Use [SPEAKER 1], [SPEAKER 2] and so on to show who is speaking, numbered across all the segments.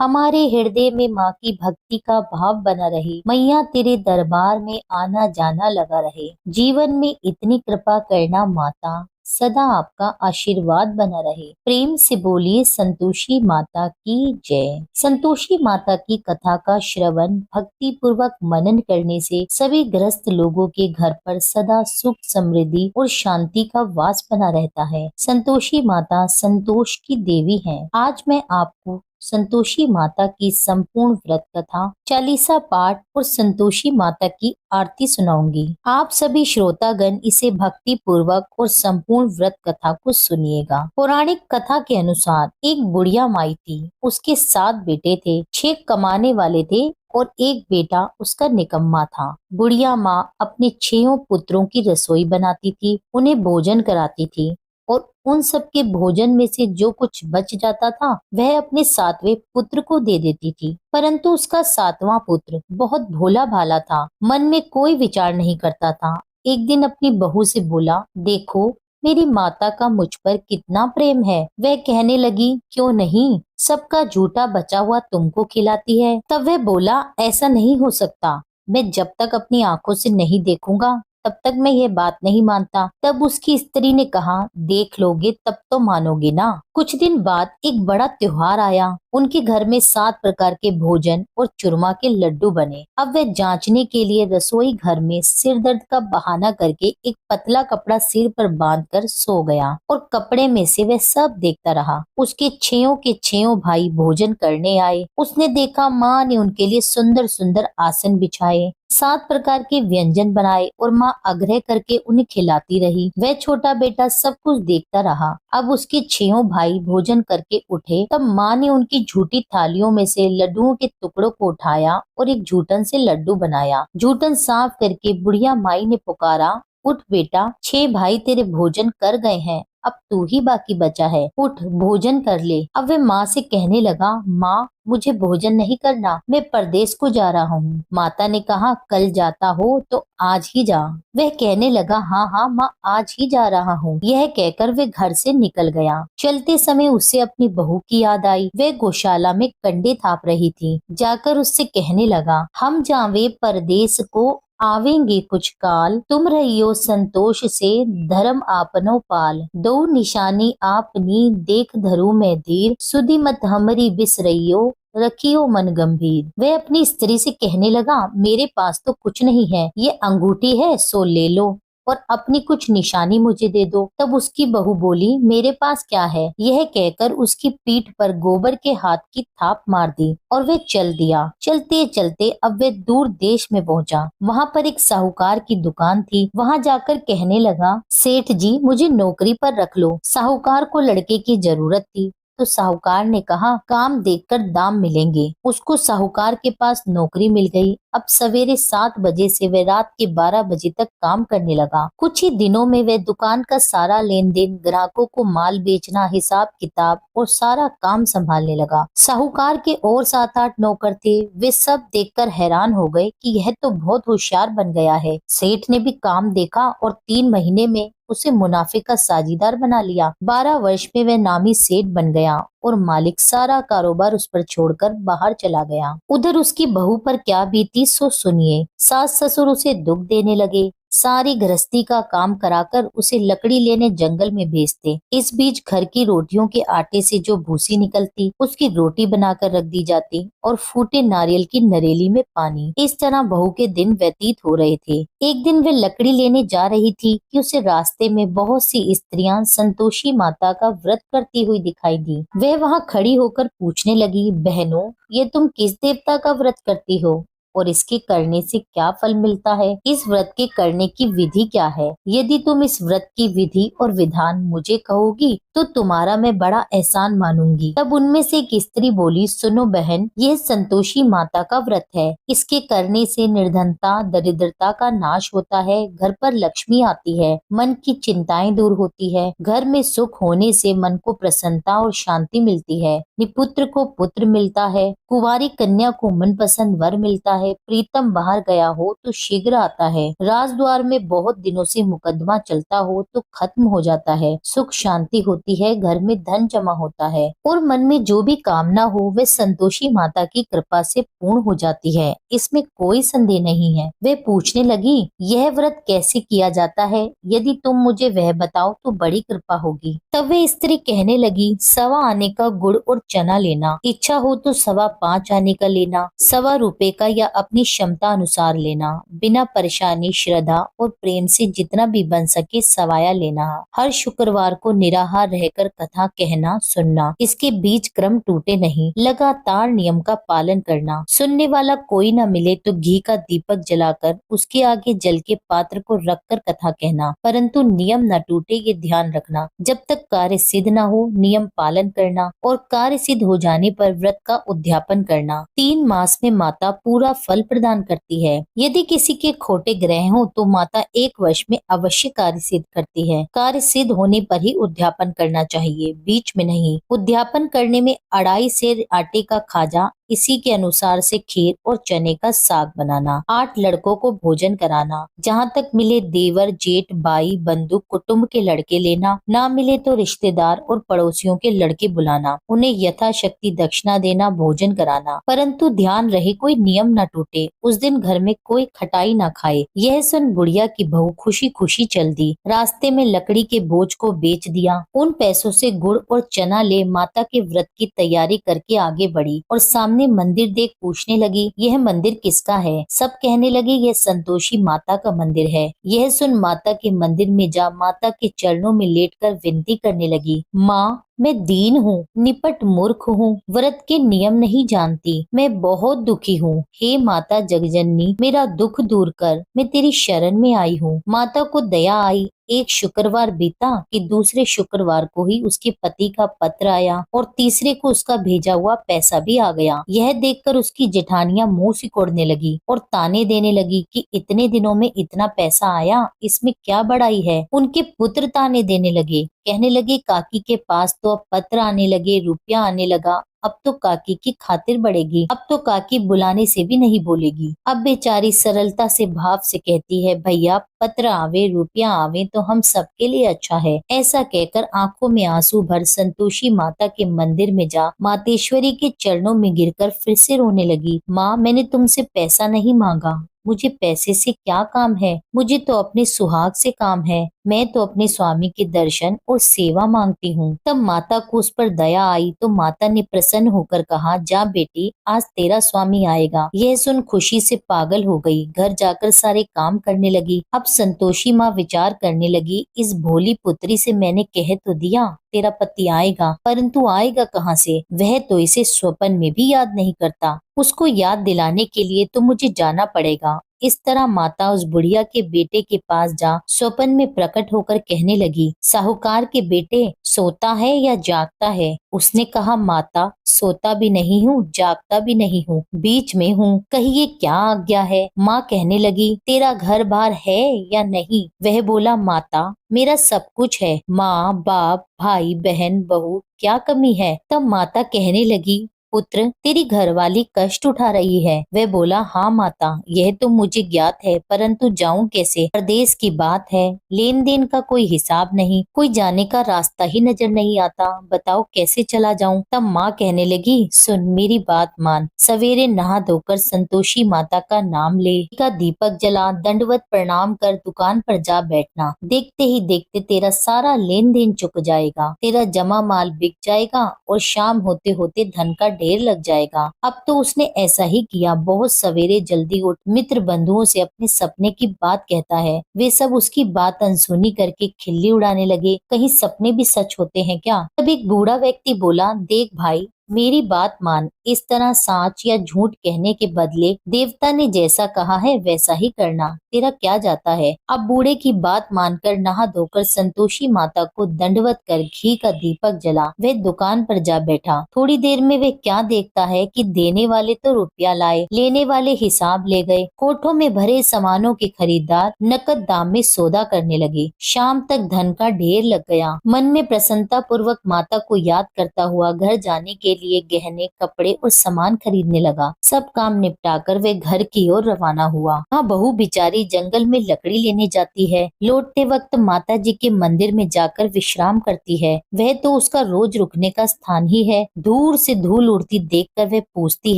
[SPEAKER 1] हमारे हृदय में माँ की भक्ति का भाव बना रहे। मैया तेरे दरबार में आना जाना लगा रहे। जीवन में इतनी कृपा करना माता, सदा आपका आशीर्वाद बना रहे। प्रेम से बोलिए संतोषी माता की जय। संतोषी माता की कथा का श्रवण भक्ति पूर्वक मनन करने से सभी ग्रस्त लोगों के घर पर सदा सुख समृद्धि और शांति का वास बना रहता है। संतोषी माता संतोष की देवी है। आज मैं आपको संतोषी माता की संपूर्ण व्रत कथा, चालीसा पाठ और संतोषी माता की आरती सुनाऊंगी। आप सभी श्रोतागण इसे भक्ति पूर्वक और संपूर्ण व्रत कथा को सुनिएगा। पौराणिक कथा के अनुसार एक बुढ़िया माई थी। उसके 7 बेटे थे, 6 कमाने वाले थे और एक बेटा उसका निकम्मा था। बुढ़िया माँ अपने 6 पुत्रों की रसोई बनाती थी, उन्हें भोजन कराती थी और उन सब के भोजन में से जो कुछ बच जाता था वह अपने 7वें पुत्र को दे देती थी। परंतु उसका 7वां पुत्र बहुत भोला भाला था, मन में कोई विचार नहीं करता था। एक दिन अपनी बहू से बोला, देखो मेरी माता का मुझ पर कितना प्रेम है। वह कहने लगी, क्यों नहीं, सबका झूठा बचा हुआ तुमको खिलाती है। तब वह बोला, ऐसा नहीं हो सकता, मैं जब तक अपनी आंखों से नहीं देखूंगा तब तक मैं ये बात नहीं मानता। तब उसकी स्त्री ने कहा, देख लोगे तब तो मानोगे ना। कुछ दिन बाद एक बड़ा त्योहार आया। उनके घर में 7 प्रकार के भोजन और चूरमा के लड्डू बने। अब वह जांचने के लिए रसोई घर में सिर दर्द का बहाना करके एक पतला कपड़ा सिर पर बांधकर सो गया और कपड़े में से वह सब देखता रहा। उसके 6 के 6 भाई भोजन करने आए। उसने देखा माँ ने उनके लिए सुंदर सुंदर आसन बिछाए, 7 प्रकार के व्यंजन बनाए और माँ आग्रह करके उन्हें खिलाती रही। वह छोटा बेटा सब कुछ देखता रहा। अब उसके 6 भाई भोजन करके उठे, तब माँ ने उनकी झूठी थालियों में से लड्डुओं के टुकड़ों को उठाया और एक जूठन से लड्डू बनाया। जूठन साफ करके बुढ़िया माई ने पुकारा, उठ बेटा, 6 भाई तेरे भोजन कर गए हैं, अब तू ही बाकी बचा है, उठ भोजन कर ले। अब वह माँ से कहने लगा, माँ मुझे भोजन नहीं करना, मैं परदेश को जा रहा हूँ। माता ने कहा, कल जाता हो तो आज ही जा। वह कहने लगा, हाँ हाँ माँ, आज ही जा रहा हूँ। यह कहकर वह घर से निकल गया। चलते समय उसे अपनी बहू की याद आई। वह गौशाला में कंडे थाप रही थी। जाकर उससे कहने लगा, हम जावे परदेश को आवेंगे कुछ काल, तुम रहियो संतोष से धर्म आपनो पाल। दो निशानी आपनी देख धरू में धीर, सुधि मत हमरी बिसरइयो रखियो मन गंभीर। वह अपनी स्त्री से कहने लगा, मेरे पास तो कुछ नहीं है, ये अंगूठी है सो ले लो और अपनी कुछ निशानी मुझे दे दो। तब उसकी बहू बोली, मेरे पास क्या है। यह कहकर उसकी पीठ पर गोबर के हाथ की थाप मार दी और वह चल दिया। चलते चलते अब वह दूर देश में पहुंचा। वहां पर एक साहूकार की दुकान थी। वहां जाकर कहने लगा, सेठ जी मुझे नौकरी पर रख लो। साहूकार को लड़के की जरूरत थी तो साहूकार ने कहा, काम देखकर दाम मिलेंगे। उसको साहूकार के पास नौकरी मिल गई। अब सवेरे 7 बजे से वह रात के 12 बजे तक काम करने लगा। कुछ ही दिनों में वह दुकान का सारा लेन देन, ग्राहकों को माल बेचना, हिसाब किताब और सारा काम संभालने लगा। साहूकार के और 7-8 नौकर थे। वे सब देखकर हैरान हो गए कि यह तो बहुत होशियार बन गया है। सेठ ने भी काम देखा और 3 महीने में उसे मुनाफे का साझीदार बना लिया। 12 वर्ष में वह नामी सेठ बन गया और मालिक सारा कारोबार उस पर छोड़कर बाहर चला गया। उधर उसकी बहू पर क्या बीती सो सुनिए। सास ससुर उसे दुख देने लगे। सारी गृहस्थी का काम कराकर उसे लकड़ी लेने जंगल में भेजते। इस बीच घर की रोटियों के आटे से जो भूसी निकलती उसकी रोटी बनाकर रख दी जाती और फूटे नारियल की नरेली में पानी। इस तरह बहू के दिन व्यतीत हो रहे थे। एक दिन वह लकड़ी लेने जा रही थी कि उसे रास्ते में बहुत सी स्त्रियां संतोषी माता का व्रत करती हुई दिखाई दी। वह वहां खड़ी होकर पूछने लगी, बहनों ये तुम किस देवता का व्रत करती हो और इसके करने से क्या फल मिलता है। इस व्रत के करने की विधि क्या है। यदि तुम इस व्रत की विधि और विधान मुझे कहोगी तो तुम्हारा मैं बड़ा एहसान मानूंगी। तब उनमें से एक स्त्री बोली, सुनो बहन, यह संतोषी माता का व्रत है। इसके करने से निर्धनता दरिद्रता का नाश होता है, घर पर लक्ष्मी आती है, मन की चिंताएं दूर होती है, घर में सुख होने से मन को प्रसन्नता और शांति मिलती है, निपुत्र को पुत्र मिलता है, कुंवारी कन्या को मनपसंद वर मिलता है, प्रीतम बाहर गया हो तो शीघ्र आता है, राजद्वार में बहुत दिनों से मुकदमा चलता हो तो खत्म हो जाता है, सुख शांति होती है, घर में धन जमा होता है और मन में जो भी कामना हो वह संतोषी माता की कृपा से पूर्ण हो जाती है। इसमें कोई संदेह नहीं है। वे पूछने लगी, यह व्रत कैसे किया जाता है? यदि तुम मुझे वह बताओ तो बड़ी कृपा होगी। तब वे स्त्री कहने लगी, 1.25 आने का गुड़ और चना लेना, इच्छा हो तो 5.25 आने का लेना, 1.25 का या अपनी क्षमता अनुसार लेना, बिना परेशानी, श्रद्धा और प्रेम से जितना भी बन सके सवाया लेना। हर शुक्रवार को निराहार रहकर कथा कहना सुनना, इसके बीच क्रम टूटे नहीं, लगातार नियम का पालन करना। सुनने वाला कोई न मिले तो घी का दीपक जलाकर उसके आगे जल के पात्र को रखकर कथा कहना, परंतु नियम न टूटे ये ध्यान रखना। जब तक कार्य सिद्ध न हो नियम पालन करना और कार्य सिद्ध हो जाने पर व्रत का उद्यापन करना। 3 मास में माता पूरा फल प्रदान करती है। यदि किसी के खोटे ग्रह हो तो माता 1 वर्ष में अवश्य कार्य सिद्ध करती है। कार्य सिद्ध होने पर ही उद्यापन करना चाहिए, बीच में नहीं। उद्यापन करने में 2.5 सेर आटे का खाजा, इसी के अनुसार से खीर और चने का साग बनाना, 8 लड़कों को भोजन कराना, जहाँ तक मिले देवर, जेठ, भाई, बंधु, कुटुंब के लड़के लेना, ना मिले तो रिश्तेदार और पड़ोसियों के लड़के बुलाना, उन्हें यथाशक्ति दक्षिणा देना, भोजन कराना, परंतु ध्यान रहे कोई नियम न टूटे। उस दिन घर में कोई खटाई न खाए। यह सुन बुढ़िया की बहू खुशी खुशी चल दी। रास्ते में लकड़ी के बोझ को बेच दिया। उन पैसों से गुड़ और चना ले माता के व्रत की तैयारी करके आगे बढ़ी और सामने मंदिर देख पूछने लगी, यह मंदिर किसका है? सब कहने लगे, यह संतोषी माता का मंदिर है। यह सुन माता के मंदिर में जा माता के चरणों में लेटकर विनती करने लगी, माँ मैं दीन हूँ, निपट मूर्ख हूँ, व्रत के नियम नहीं जानती, मैं बहुत दुखी हूँ। हे माता जगजननी, मेरा दुख दूर कर, मैं तेरी शरण में आई हूँ। माता को दया आई। एक शुक्रवार बीता कि दूसरे शुक्रवार को ही उसके पति का पत्र आया और तीसरे को उसका भेजा हुआ पैसा भी आ गया। यह देखकर उसकी जेठानियां मुंह सिकोड़ने लगी और ताने देने लगी कि इतने दिनों में इतना पैसा आया, इसमें क्या बड़ाई है। उनके पुत्र ताने देने लगे, कहने लगे काकी के पास तो अब पत्र आने लगे, रुपया आने लगा, अब तो काकी की खातिर बढ़ेगी, अब तो काकी बुलाने से भी नहीं बोलेगी। अब बेचारी सरलता से भाव से कहती है, भैया पत्र आवे रुपया आवे तो हम सबके लिए अच्छा है। ऐसा कहकर आंखों में आंसू भर संतोषी माता के मंदिर में जा मातेश्वरी के चरणों में गिरकर फिर से रोने लगी। माँ मैंने तुमसे पैसा नहीं मांगा, मुझे पैसे से क्या काम है, मुझे तो अपने सुहाग से काम है। मैं तो अपने स्वामी के दर्शन और सेवा मांगती हूँ। तब माता को उस पर दया आई तो माता ने प्रसन्न होकर कहा, जा बेटी आज तेरा स्वामी आएगा। यह सुन खुशी से पागल हो गई। घर जाकर सारे काम करने लगी। अब संतोषी माँ विचार करने लगी, इस भोली पुत्री से मैंने कह तो दिया तेरा पति आएगा, परंतु आएगा कहाँ से? वह तो इसे स्वप्न में भी याद नहीं करता। उसको याद दिलाने के लिए तो मुझे जाना पड़ेगा। इस तरह माता उस बुढ़िया के बेटे के पास जा स्वप्न में प्रकट होकर कहने लगी, साहूकार के बेटे सोता है या जागता है? उसने कहा, माता सोता भी नहीं हूँ जागता भी नहीं हूँ, बीच में हूँ, कहिए क्या आज्ञा है? माँ कहने लगी, तेरा घर बार है या नहीं? वह बोला, माता मेरा सब कुछ है, माँ बाप भाई बहन बहू क्या कमी है? तब माता कहने लगी, पुत्र तेरी घरवाली कष्ट उठा रही है। वह बोला, हाँ माता यह तो मुझे ज्ञात है, परंतु जाऊं कैसे? प्रदेश की बात है, लेन देन का कोई हिसाब नहीं, कोई जाने का रास्ता ही नजर नहीं आता, बताओ कैसे चला जाऊं? तब माँ कहने लगी, सुन मेरी बात मान, सवेरे नहा धोकर संतोषी माता का नाम ले, का दीपक जला, दंडवत प्रणाम कर दुकान पर जा बैठना। देखते ही देखते तेरा सारा लेन देन चुक जाएगा, तेरा जमा माल बिक जाएगा और शाम होते होते धन का ढेर लग जाएगा। अब तो उसने ऐसा ही किया। बहुत सवेरे जल्दी उठ मित्र बंधुओं से अपने सपने की बात कहता है। वे सब उसकी बात अनसुनी करके खिल्ली उड़ाने लगे। कहीं सपने भी सच होते हैं क्या? तब एक बूढ़ा व्यक्ति बोला, देख भाई मेरी बात मान, इस तरह साच या झूठ कहने के बदले देवता ने जैसा कहा है वैसा ही करना, तेरा क्या जाता है? अब बूढ़े की बात मानकर नहा धोकर संतोषी माता को दंडवत कर घी का दीपक जला वह दुकान पर जा बैठा। थोड़ी देर में वह क्या देखता है कि देने वाले तो रुपया लाए, लेने वाले हिसाब ले गए। कोठों में भरे सामानों के खरीदार नकद दाम में सौदा करने लगे। शाम तक धन का ढेर लग गया। मन में प्रसन्नता पूर्वक माता को याद करता हुआ घर जाने के लिए गहने, कपड़े और सामान खरीदने लगा। सब काम निपटाकर वे घर की ओर रवाना हुआ। हाँ, बहू बेचारी जंगल में लकड़ी लेने जाती है। लौटते वक्त माता जी के मंदिर में जाकर विश्राम करती है। वह तो उसका रोज रुकने का स्थान ही है। दूर से धूल उड़ती देखकर वह पूछती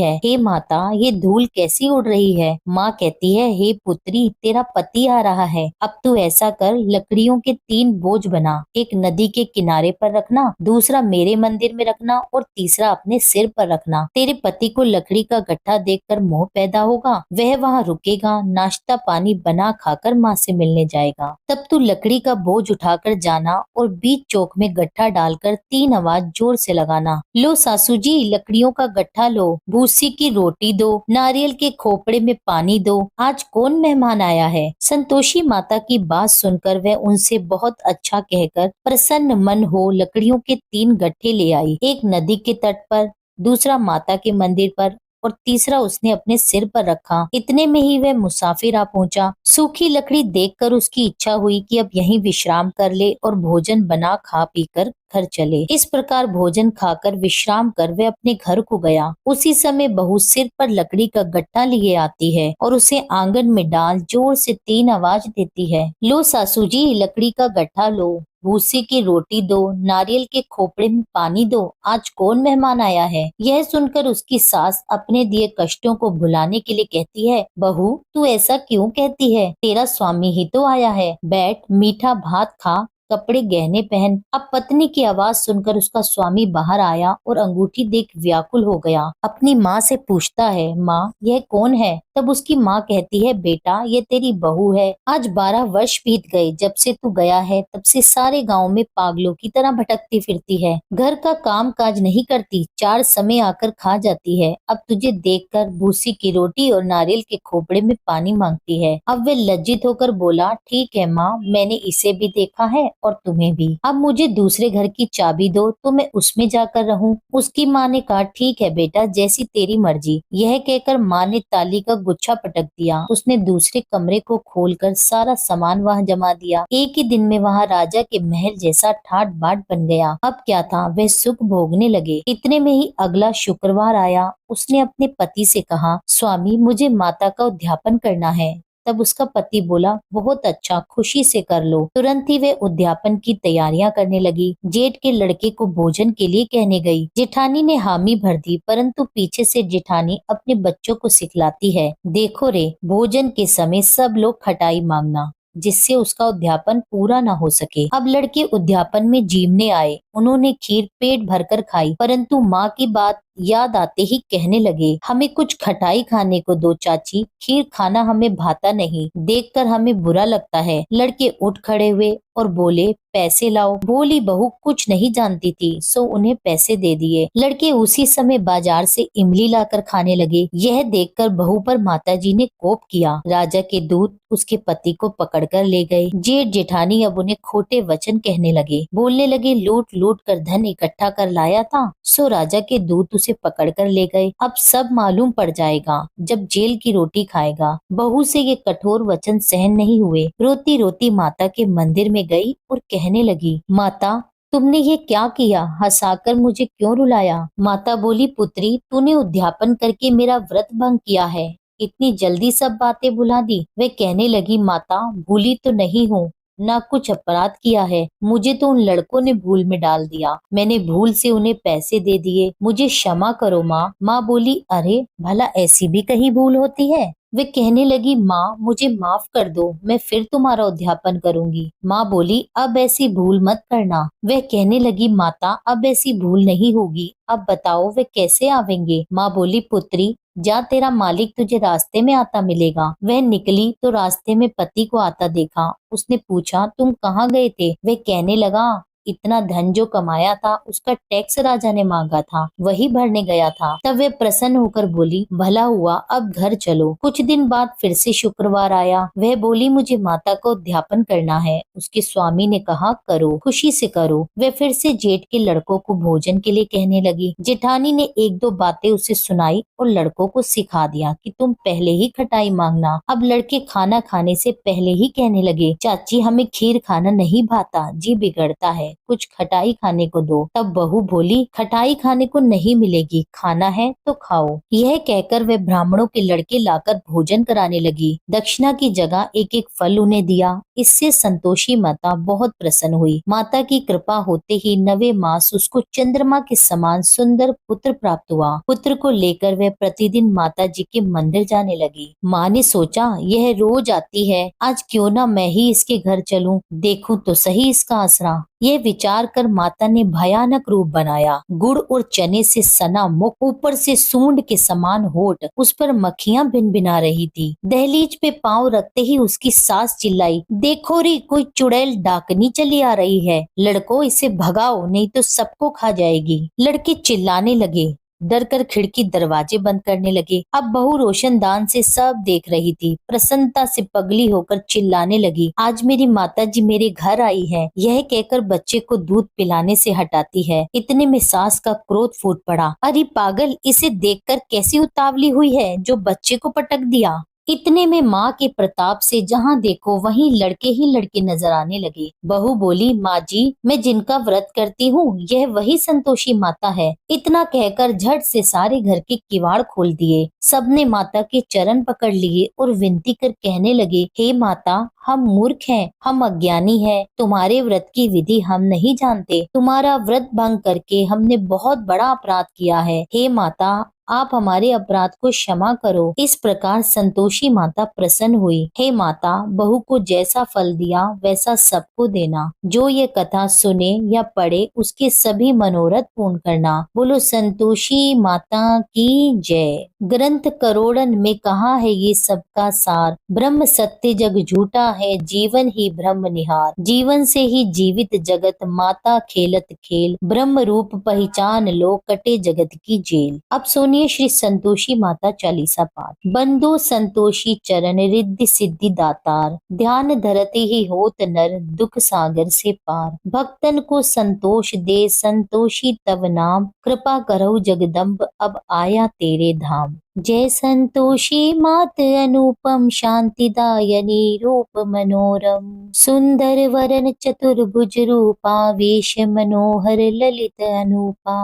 [SPEAKER 1] है, हे माता, ये धूल कैसी उड़ रही है? माँ कहती है, हे पुत्री, तेरा पति आ रहा है। अब तू ऐसा कर, लकड़ियों के 3 बोझ बना। एक नदी के किनारे पर रखना, दूसरा मेरे मंदिर में रखना और तीसरा अपने सिर पर रखना। तेरे पति को लकड़ी का गट्ठा देखकर मोह पैदा होगा। वह वहाँ रुकेगा, नाश्ता पानी बना खाकर माँ से मिलने जाएगा। तब तू लकड़ी का बोझ उठाकर जाना और बीच चौक में गट्ठा डालकर 3 आवाज जोर से लगाना। लो सासू जी, लकड़ियों का गट्ठा लो, भूसी की रोटी दो, नारियल के खोपड़े में पानी दो। आज कौन मेहमान आया है? संतोषी माता की बात सुनकर वह उनसे बहुत अच्छा कहकर प्रसन्न मन हो लकड़ियों के 3 गट्ठे ले आई। एक नदी के तट पर, दूसरा माता के मंदिर पर और तीसरा उसने अपने सिर पर रखा। इतने में ही वह मुसाफिर आ पहुंचा। सूखी लकड़ी देखकर उसकी इच्छा हुई कि अब यहीं विश्राम कर ले और भोजन बना खा पीकर घर चले। इस प्रकार भोजन खाकर विश्राम कर वह अपने घर को गया। उसी समय बहू सिर पर लकड़ी का गट्टा लिए आती है और उसे आंगन में डाल जोर से 3 आवाज देती है। लो सासू जी, लकड़ी का गट्ठा लो, भूसी की रोटी दो, नारियल के खोपड़े में पानी दो। आज कौन मेहमान आया है? यह सुनकर उसकी सास अपने दिए कष्टों को भुलाने के लिए कहती है, बहू, तू ऐसा क्यों कहती है? तेरा स्वामी ही तो आया है। बैठ, मीठा भात खा, कपड़े गहने पहन। अब पत्नी की आवाज सुनकर उसका स्वामी बाहर आया और अंगूठी देख व्याकुल हो गया। अपनी माँ से पूछता है, माँ, यह कौन है? तब उसकी माँ कहती है, बेटा, ये तेरी बहू है। आज 12 वर्ष बीत गए जब से तू गया है। तब से सारे गांव में पागलों की तरह भटकती फिरती है। घर का काम काज नहीं करती, 4 समय आकर खा जाती है। अब तुझे देखकर भूसी की रोटी और नारियल के खोपड़े में पानी मांगती है। अब वे लज्जित होकर बोला, ठीक है माँ, मैंने इसे भी देखा है और तुम्हें भी। अब मुझे दूसरे घर की चाबी दो तो मैं उसमें जाकर रहूं। उसकी माँ ने कहा, ठीक है बेटा, जैसी तेरी मर्जी। यह कहकर माँ ने ताली का गुच्छा पटक दिया। उसने दूसरे कमरे को खोलकर सारा सामान वहाँ जमा दिया। एक ही दिन में वहाँ राजा के महल जैसा ठाट बाट बन गया। अब क्या था, वे सुख भोगने लगे। इतने में ही अगला शुक्रवार आया। उसने अपने पति से कहा, स्वामी, मुझे माता का उद्यापन करना है। तब उसका पति बोला, बहुत अच्छा, खुशी से कर लो। तुरंत ही वे उद्यापन की तैयारियां करने लगी। जेठ के लड़के को भोजन के लिए कहने गई। जेठानी ने हामी भर दी, परंतु पीछे से जेठानी अपने बच्चों को सिखलाती है, देखो रे, भोजन के समय सब लोग खटाई मांगना, जिससे उसका उद्यापन पूरा न हो सके। अब लड़के उद्यापन में जीमने आए। उन्होंने खीर पेट भरकर खाई, परंतु माँ की बात याद आते ही कहने लगे, हमें कुछ खटाई खाने को दो चाची, खीर खाना हमें भाता नहीं, देखकर हमें बुरा लगता है। लड़के उठ खड़े हुए और बोले, पैसे लाओ। भोली बहू कुछ नहीं जानती थी, सो उन्हें पैसे दे दिए। लड़के उसी समय बाजार से इमली लाकर खाने लगे। यह देखकर बहू पर माताजी ने कोप किया। राजा के दूत उसके पति को पकड़कर ले गए। जेठ जेठानी अब उन्हें खोटे वचन कहने लगे, बोलने लगे, लूट लूट कर धन इकट्ठा कर लाया था, सो राजा के दूत उसे पकड़कर ले गए। अब सब मालूम पड़ जाएगा जब जेल की रोटी खाएगा। बहू से ये कठोर वचन सहन नहीं हुए। रोती रोती माता के मंदिर में गई और कहने लगी, माता, तुमने ये क्या किया? हंसाकर मुझे क्यों रुलाया? माता बोली, पुत्री, तूने उद्यापन करके मेरा व्रत भंग किया है। इतनी जल्दी सब बातें भुला दी। वे कहने लगी, माता, भूली तो नहीं हूँ, ना कुछ अपराध किया है। मुझे तो उन लड़कों ने भूल में डाल दिया। मैंने भूल से उन्हें पैसे दे दिए। मुझे क्षमा करो माँ। माँ बोली, अरे भला ऐसी भी कहीं भूल होती है? वे कहने लगी, माँ, मुझे माफ कर दो, मैं फिर तुम्हारा उद्यापन करूंगी। माँ बोली, अब ऐसी भूल मत करना। वह कहने लगी, माता, अब ऐसी भूल नहीं होगी। अब बताओ वे कैसे आवेंगे? माँ बोली, पुत्री, जा, तेरा मालिक तुझे रास्ते में आता मिलेगा। वह निकली तो रास्ते में पति को आता देखा। उसने पूछा, तुम कहाँ गए थे? वह कहने लगा, इतना धन जो कमाया था उसका टैक्स राजा ने मांगा था, वही भरने गया था। तब वे प्रसन्न होकर बोली, भला हुआ, अब घर चलो। कुछ दिन बाद फिर से शुक्रवार आया। वह बोली, मुझे माता को उद्यापन करना है। उसके स्वामी ने कहा, करो, खुशी से करो। वह फिर से जेठ के लड़कों को भोजन के लिए कहने लगी। जेठानी ने 1-2 बातें उसे सुनाई और लड़कों को सिखा दिया कि तुम पहले ही खटाई मांगना। अब लड़के खाना खाने से पहले ही कहने लगे, चाची, हमें खीर खाना नहीं भाता, जी बिगड़ता है। कुछ खटाई खाने को दो। तब बहू बोली, खटाई खाने को नहीं मिलेगी, खाना है तो खाओ। यह कहकर वह ब्राह्मणों के लड़के लाकर भोजन कराने लगी। दक्षिणा की जगह एक एक फल उन्हें दिया। इससे संतोषी माता बहुत प्रसन्न हुई। माता की कृपा होते ही 9वें मास उसको चंद्रमा के समान सुंदर पुत्र प्राप्त हुआ। पुत्र को लेकर वह प्रतिदिन माता जी के मंदिर जाने लगी। माँ ने सोचा, यह रोज आती है, आज क्यों ना मैं ही इसके घर चलूं, देखूं तो सही इसका आसरा। यह विचार कर माता ने भयानक रूप बनाया। गुड़ और चने से सना मुख, ऊपर से सूंड के समान होठ, उस पर मक्खियां भिनभिना रही थी। दहलीज पे पांव रखते ही उसकी सास चिल्लाई, देखो रे, कोई चुड़ैल डाकनी चली आ रही है, लड़को इसे भगाओ नहीं तो सबको खा जाएगी। लड़के चिल्लाने लगे, डर कर खिड़की दरवाजे बंद करने लगे। अब बहू रोशनदान से सब देख रही थी। प्रसन्नता से पगली होकर चिल्लाने लगी, आज मेरी माता जी मेरे घर आई है। यह कहकर बच्चे को दूध पिलाने से हटाती है। इतने में सास का क्रोध फूट पड़ा, अरे पागल, इसे देखकर कैसी उतावली हुई है जो बच्चे को पटक दिया। इतने में माँ के प्रताप से जहाँ देखो वहीं लड़के ही लड़के नजर आने लगे। बहू बोली, माँ जी, मैं जिनका व्रत करती हूँ यह वही संतोषी माता है। इतना कहकर झट से सारे घर के किवाड़ खोल दिए। सबने माता के चरण पकड़ लिए और विनती कर कहने लगे, हे माता, हम मूर्ख हैं, हम अज्ञानी हैं, तुम्हारे व्रत की विधि हम नहीं जानते। तुम्हारा व्रत भंग करके हमने बहुत बड़ा अपराध किया है। हे माता, आप हमारे अपराध को क्षमा करो। इस प्रकार संतोषी माता प्रसन्न हुई। हे माता, बहू को जैसा फल दिया वैसा सबको देना। जो ये कथा सुने या पढ़े उसके सभी मनोरथ पूर्ण करना। बोलो संतोषी माता की जय। ग्रंथ करोड़न में कहा है ये सबका सार, ब्रह्म सत्य जग झूठा है, जीवन ही ब्रह्म निहार। जीवन से ही जीवित जगत, माता खेलत खेल, ब्रह्म रूप पहचान लो, कटे जगत की जेल। अब सुनिए श्री संतोषी माता चालीसा पाठ। बंदो संतोषी चरण, रिद्धि सिद्धि दातार, ध्यान धरते ही होत नर, दुख सागर से पार। भक्तन को संतोष दे, संतोषी तव नाम, कृपा करहु जगदम्ब, अब आया तेरे धाम। जय संतोषी मात अनुपम, शांतिदायनी रूप मनोरम, सुंदर वरन चतुर्भुज रूपा, वेश मनोहर ललित अनूपा।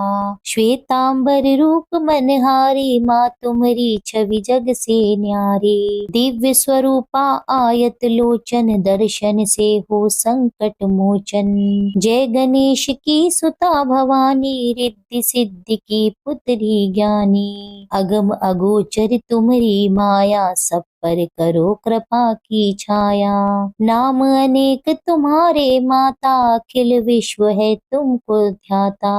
[SPEAKER 1] श्वेतांबर रूप मनहारी, माँ तुम्हारी छवि जग से न्यारी। दिव्य स्वरूपा आयत लोचन, दर्शन से हो संकट मोचन। जय गणेश की सुता भवानी, रिद्धि सिद्धि की पुत्री ज्ञानी। अगम अगोचर तुम्हारी माया, सब पर करो कृपा की छाया। नाम अनेक तुम्हारे माता, अखिल विश्व है तुमको ध्याता।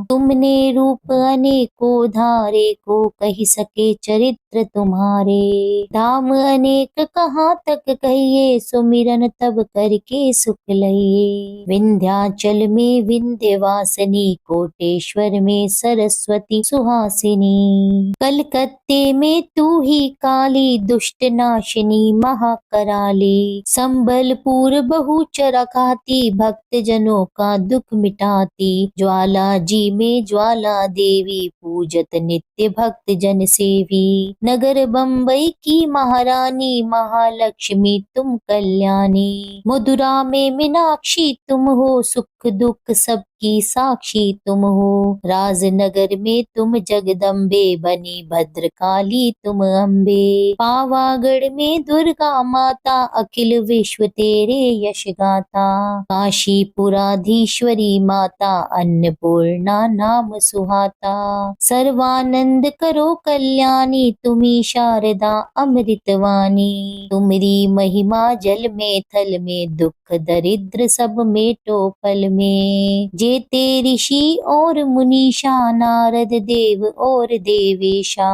[SPEAKER 1] तुमने रूप अनेको धारे, को कही सके चरित्र तुम्हारे। धाम अनेक कहाँ तक कहिए, सुमिरन तब करके सुख लइए। विंध्याचल में विंध्यवासिनी, कोटेश्वर में सरस्वती सुहासिनी। कलकत्ते में तू ही काली, दुष्ट नाशिनी महाकराली। संबलपुर बहुचर खाती, भक्त जनों का दुख मिटाती। ज्वाला जी में ज्वाला देवी, पूजत नित्य भक्त जन सेवी। नगर बम्बई की महारानी, महालक्ष्मी तुम कल्याणी। मथुरा में मीनाक्षी तुम हो, सुख दुख सबकी साक्षी तुम हो। राजनगर में तुम जगदम्बे, बनी भद्रकाली तुम अम्बे। पावागढ़ में दुर्गा माता, अखिल विश्व तेरे यश गाथा। काशीपुराधीश्वरी माता, अन्नपूर्णा नाम सुहाता। सर्वानंद करो कल्याणी, तुम्ही शारदा अमृतवाणी। तुमरी महिमा जल में थल में, दुख दरिद्र सब मेटो पल में। जेते ऋषि और मुनीषा, नारद देव और देवेशा।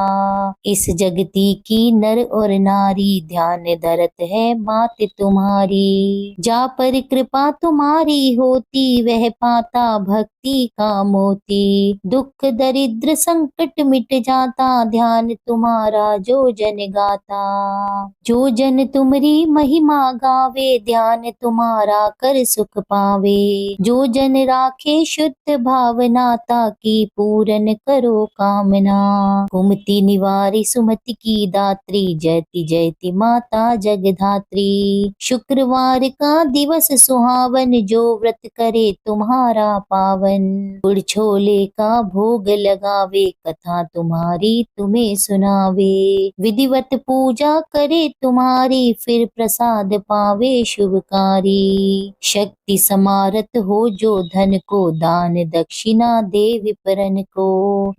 [SPEAKER 1] इस जगती की नर और नारी, ध्यान धरत है मात तुम्हारी। जा पर कृपा तुम्हारी होती, वह पाता भक्त भक्ति का मोती। दुख दरिद्र संकट मिट जाता, ध्यान तुम्हारा जो जन गाता। जो जन तुमरी महिमा गावे, ध्यान तुम्हारा कर सुख पावे। जो जन राखे शुद्ध भावना, ताकि पूरन करो कामना। कुमति निवारी सुमति की दात्री, जयति जयति माता जगधात्री। शुक्रवार का दिवस सुहावन, जो व्रत करे तुम्हारा पावन। गुड़ छोले का भोग लगावे, कथा तुम्हारी तुम्हें सुनावे। विधिवत पूजा करे तुम्हारी, फिर प्रसाद पावे शुभकारी। शक्ति समारत हो जो धन को, दान दक्षिणा दे विपरन को।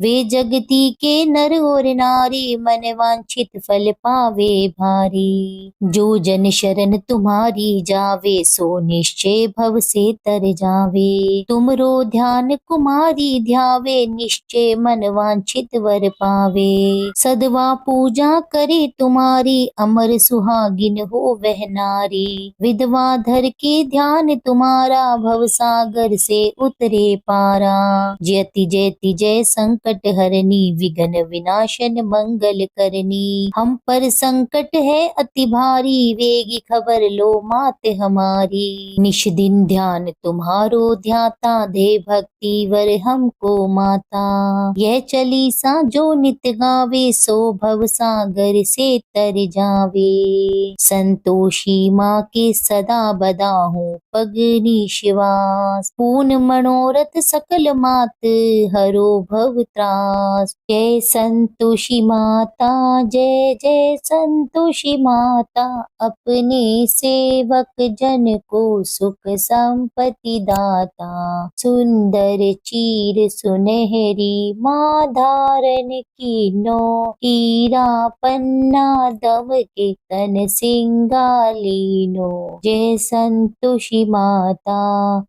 [SPEAKER 1] वे जगती के नर और नारी, मन वांछित फल पावे भारी। जो जन शरण तुम्हारी जावे, सो निश्चय भव से तर जावे। तुमरो ध्यान कुमारी ध्यावे, निश्चय मन वांछित वर पावे। सदवा पूजा करे तुम्हारी, अमर सुहागिन हो वह नारी। विधवा धर के ध्यान तुम्हारा, भव सागर से उतरे पारा। जयति जयति जय संकट हरनी, विघ्न विनाशन मंगल करनी। हम पर संकट है अति भारी, वेगी खबर लो मात हमारी। निश दिन ध्यान तुम्हारो ध्याता, दे भक्ति वर हमको माता। यह चालीसा जो नित गावे, सो भव सागर से तर जावे। संतोषी माँ के सदा बदा हूँ पगनी शिवास। पूर्ण मनोरथ सकल मात, हरो भव त्रास। जय संतोषी माता, जय जय संतोषी माता। अपने सेवक जन को सुख संपत्ति दाता। सुंदर चीर सुनहरी माँ धारण कीनो, हीरा पन्ना दम के तन सिंगालीनो। जय संतोषी माता,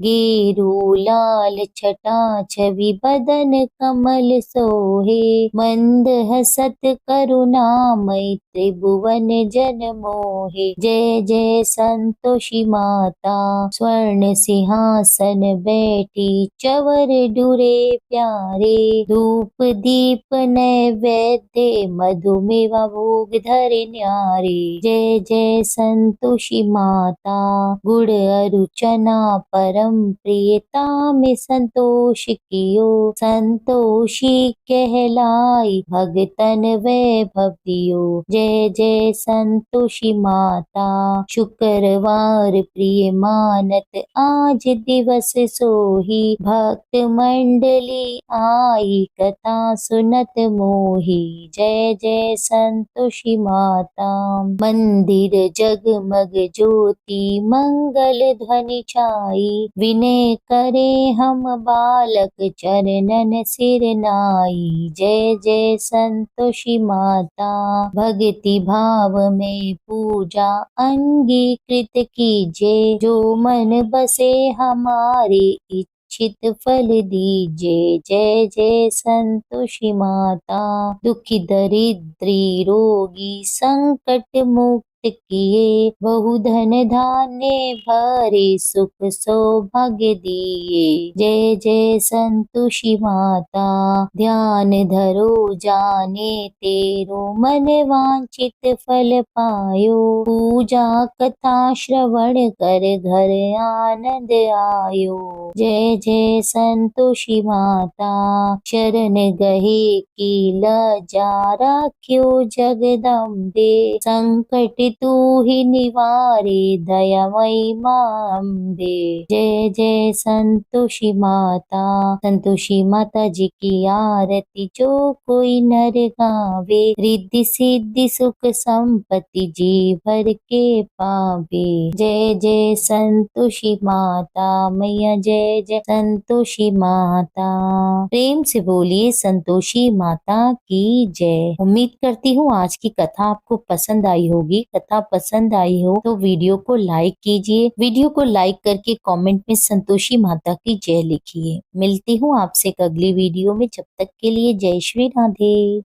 [SPEAKER 1] गेरू लाल छटा छवि बदन कमल सोहे। मंद हसत करुणामय, त्रिभुवन जन मोहे। जय जय संतोषी माता, स्वर्ण सिंहासन बैठी चवर डुरे प्यारे। धूप दीप नैवेद्य, मधुमेवा भोग धरे न्यारे। जय जय संतोषी माता, गुड़ अरु चना परम प्रियता में संतोष कियो। संतोषी कहलाई, भगतन वैभव दियो। जय जय संतोषी माता, शुक्रवार प्रिय मानत आज दिवस सोही। भक्त मंडली आई, कथा सुनत मोही। जय जय संतोषी माता, मंदिर जगमग ज्योति मंगल ध्वनि छाई। विनय करे हम बालक, चरणन सिर नाई। जय जय संतोषी माता, भक्ति भाव में पूजा अंगीकृत कीजे। जो मन बसे हमारे, इच्छित फल दीजे। जय जय संतोषी माता, दुखी दरिद्री रोगी संकट मुक्त किए। बहु धन धान्य भरे, सुख सौभाग्य दिए। जय जय संतोषी माता, ध्यान धरो जाने तेरो, मन वांछित फल पायो। पूजा कथा श्रवण कर, घर आनंद आयो। जय जय संतोषी माता, शरण गहे की लजा राख्यो जगदम्बे। संकट तू ही निवारे, दयामयी माँ अम्बे। जय जय संतोषी माता, संतोषी माता जी की आरती जो कोई नर गावे। रिद्धि सिद्धि सुख संपत्ति जी भर के पावे। जय जय संतोषी माता मैया, जय जय संतोषी माता। प्रेम से बोलिए संतोषी माता की जय। उम्मीद करती हूँ आज की कथा आपको पसंद आई होगी। कथा पसंद आई हो तो वीडियो को लाइक कीजिए। वीडियो को लाइक करके कमेंट में संतोषी माता की जय लिखिए। मिलती हूँ आपसे एक अगली वीडियो में। जब तक के लिए जय श्री राधे।